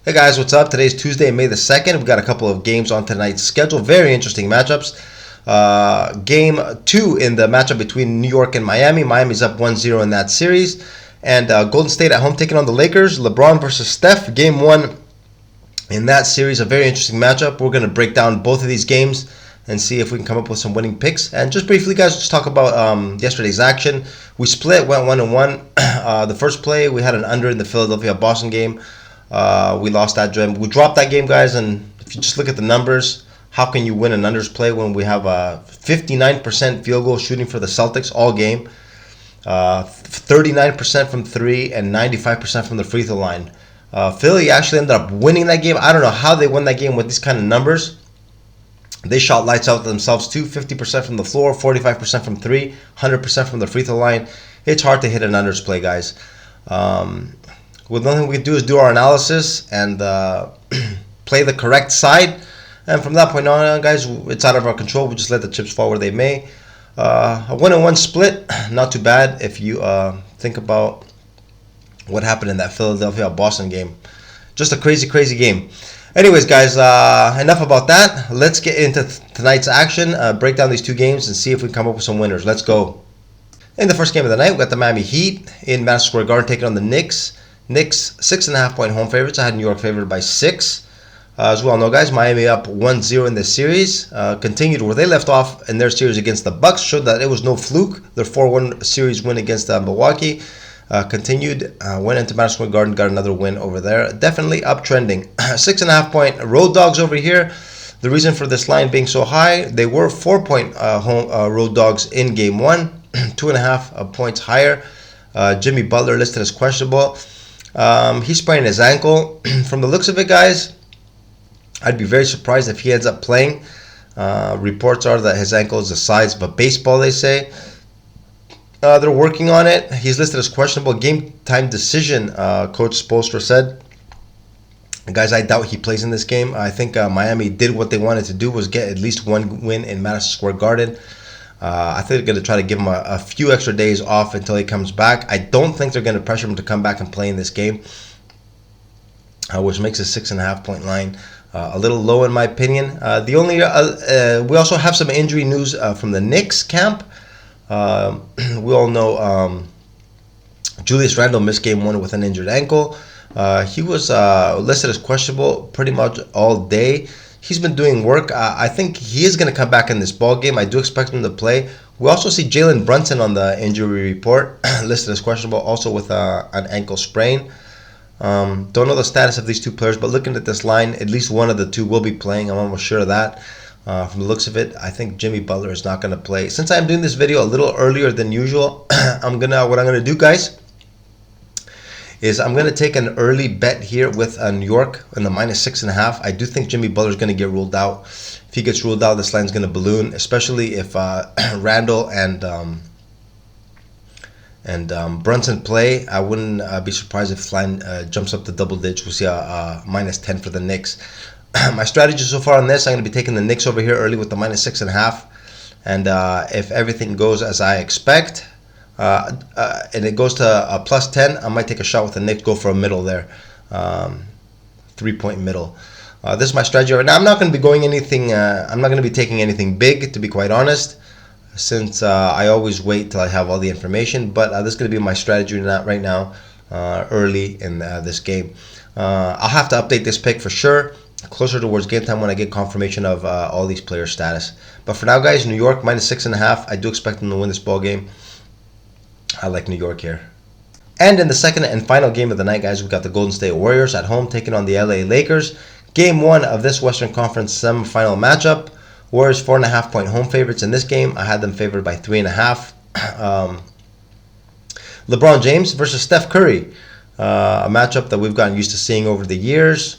Hey guys, what's up? Today's Tuesday, May the 2nd. We've got a couple of games on tonight's schedule. Very interesting matchups. Game 2 in the matchup between New York and Miami. Miami's up 1-0 in that series. And Golden State at home taking on the Lakers. LeBron versus Steph. Game 1 in that series. A very interesting matchup. We're going to break down both of these games and see if we can come up with some winning picks. And just briefly, guys, let's talk about yesterday's action. We split, went 1-1. The first play, we had an under in the Philadelphia-Boston game. We lost that gem. We dropped that game, guys, and if you just look at the numbers, how can you win an unders play when we have a 59% field goal shooting for the Celtics all game, 39% from 3, and 95% from the free throw line. Philly actually ended up winning that game. I don't know how they won that game with these kind of numbers. They shot lights out themselves too, 50% from the floor, 45% from 3, 100% from the free throw line. It's hard to hit an unders play, guys. Well, the only thing we can do is do our analysis and play the correct side. And from that point on, guys, it's out of our control. We just let the chips fall where they may. A 1-1 split, not too bad if you think about what happened in that Philadelphia-Boston game. Just a crazy, crazy game. Anyways, guys, enough about that. Let's get into tonight's action, break down these two games, and see if we can come up with some winners. Let's go. In the first game of the night, we got the Miami Heat in Madison Square Garden taking on the Knicks. Knicks 6.5-point home favorites. I had New York favored by 6. As we all know, guys, Miami up 1-0 in this series. Continued where they left off in their series against the Bucks. Showed that it was no fluke. Their 4-1 series win against Milwaukee. Continued, went into Madison Square Garden, got another win over there. Definitely uptrending. 6.5-point road dogs over here. The reason for this line being so high, they were 4-point home road dogs in Game 1. 2.5 points higher. Jimmy Butler listed as questionable. He's spraining his ankle. From the looks of it, guys, I'd be very surprised if he ends up playing. Reports are that his ankle is the size of a baseball, they say. They're working on it. He's listed as questionable. Game time decision, Coach Spoelstra said. Guys, I doubt he plays in this game. I think Miami did what they wanted to do, was get at least one win in Madison Square Garden. I think they're going to try to give him a few extra days off until he comes back. I don't think they're going to pressure him to come back and play in this game, which makes a 6.5-point line a little low in my opinion. We also have some injury news from the Knicks camp. We all know Julius Randle missed Game 1 with an injured ankle. He was listed as questionable pretty much all day. He's been doing work. I think he is going to come back in this ball game. I do expect him to play. We also see Jalen Brunson on the injury report, listed as questionable, also with an ankle sprain. Don't know the status of these two players, but looking at this line, at least one of the two will be playing. I'm almost sure of that. From the looks of it, I think Jimmy Butler is not going to play. Since I'm doing this video a little earlier than usual, what I'm gonna do, guys, is I'm going to take an early bet here with New York in the -6.5. I do think Jimmy Butler is going to get ruled out. If he gets ruled out, this line is going to balloon, especially if Randle and Brunson play. I wouldn't be surprised if this line jumps up to double digits. We'll see a -10 for the Knicks. My strategy so far on this, I'm going to be taking the Knicks over here early with the -6.5. And if everything goes as I expect, and it goes to a +10, I might take a shot with the Knicks, go for a middle there, 3-point middle. This is my strategy right now. I'm not going to be going anything. I'm not going to be taking anything big, to be quite honest, since I always wait till I have all the information. But this is going to be my strategy right now, early in this game. I'll have to update this pick for sure closer towards game time when I get confirmation of all these players' status. But for now, guys, New York -6.5. I do expect them to win this ball game. I like New York here. And in the second and final game of the night, guys, we got the Golden State Warriors at home taking on the LA Lakers. Game 1 of this Western Conference semifinal matchup. Warriors 4.5-point home favorites in this game. I had them favored by 3.5. LeBron James versus Steph Curry. A matchup that we've gotten used to seeing over the years.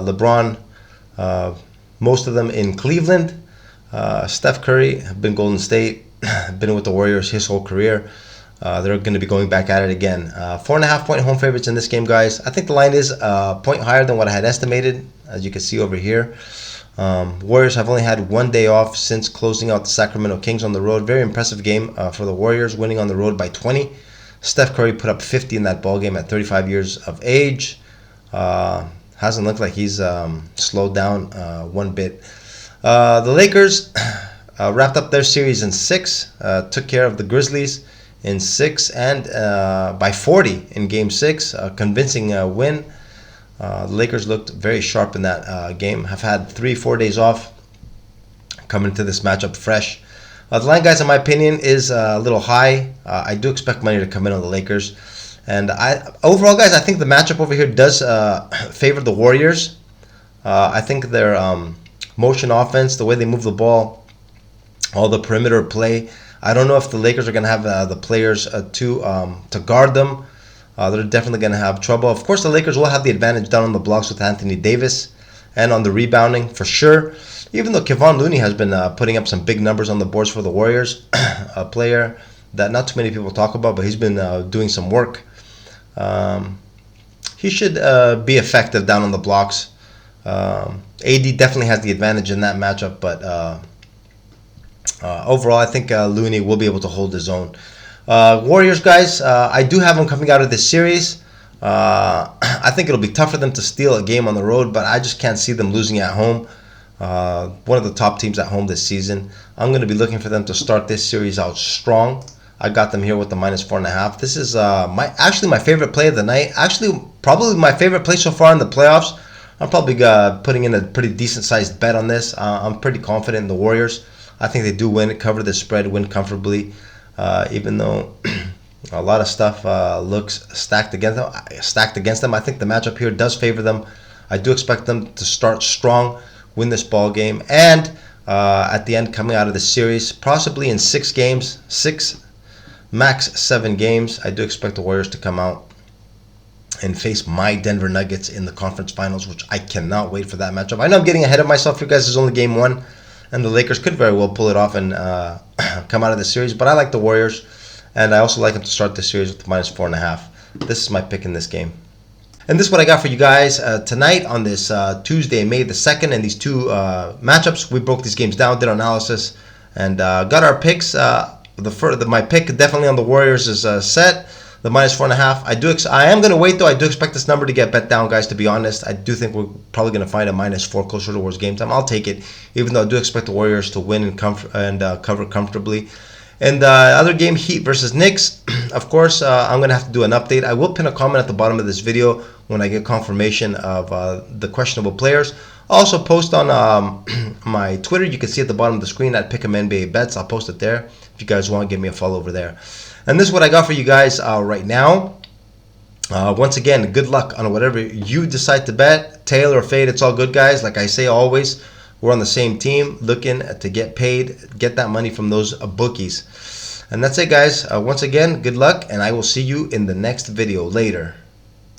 LeBron, most of them in Cleveland. Steph Curry, been Golden State, been with the Warriors his whole career. They're going to be going back at it again. 4.5-point home favorites in this game, guys. I think the line is a point higher than what I had estimated, as you can see over here. Warriors have only had one day off since closing out the Sacramento Kings on the road. Very impressive game for the Warriors, winning on the road by 20. Steph Curry put up 50 in that ball game at 35 years of age. Hasn't looked like he's slowed down one bit. The Lakers wrapped up their series in 6, took care of the Grizzlies in 6, and by 40 in Game 6, a convincing win. The Lakers looked very sharp in that game. Have had 3-4 days off, coming into this matchup fresh. The line, guys, in my opinion, is a little high. I do expect money to come in on the Lakers. And overall, guys, I think the matchup over here does favor the Warriors. I think their motion offense, the way they move the ball, all the perimeter play. I don't know if the Lakers are going to have the players to guard them. They're definitely going to have trouble. Of course, the Lakers will have the advantage down on the blocks with Anthony Davis and on the rebounding for sure. Even though Kevon Looney has been putting up some big numbers on the boards for the Warriors, a player that not too many people talk about, but he's been doing some work. He should be effective down on the blocks. AD definitely has the advantage in that matchup, but overall, I think Looney will be able to hold his own. Warriors, guys, I do have them coming out of this series. I think it'll be tough for them to steal a game on the road, but I just can't see them losing at home. One of the top teams at home this season. I'm going to be looking for them to start this series out strong. I got them here with the -4.5. This is actually my favorite play of the night. Actually, probably my favorite play so far in the playoffs. I'm probably putting in a pretty decent sized bet on this. I'm pretty confident in the Warriors. I think they do win, cover the spread, win comfortably, even though a lot of stuff looks stacked against them. I think the matchup here does favor them. I do expect them to start strong, win this ball game, and at the end, coming out of the series, possibly in 6 games, 6, max 7 games, I do expect the Warriors to come out and face my Denver Nuggets in the conference finals, which I cannot wait for that matchup. I know I'm getting ahead of myself, you guys. It's only game 1, and the Lakers could very well pull it off and come out of the series, but I like the Warriors, and I also like them to start the series with the -4.5. This is my pick in this game. And this is what I got for you guys tonight on this Tuesday, May the 2nd, and these 2 matchups. We broke these games down, did our analysis, and got our picks. My pick definitely on the Warriors is set. The -4.5. I am going to wait, though. I do expect this number to get bet down, guys, to be honest. I do think we're probably going to find a -4 closer towards game time. I'll take it, even though I do expect the Warriors to win and cover comfortably. And the other game, Heat versus Knicks. Of course, I'm going to have to do an update. I will pin a comment at the bottom of this video when I get confirmation of the questionable players. I'll also post on my Twitter. You can see at the bottom of the screen at Pick'em NBA Bets. I'll post it there if you guys want. Give me a follow over there. And this is what I got for you guys right now. Once again, good luck on whatever you decide to bet. Tail or fade, it's all good, guys. Like I say always, we're on the same team, looking to get paid, get that money from those bookies. And that's it, guys. Once again, good luck, and I will see you in the next video later.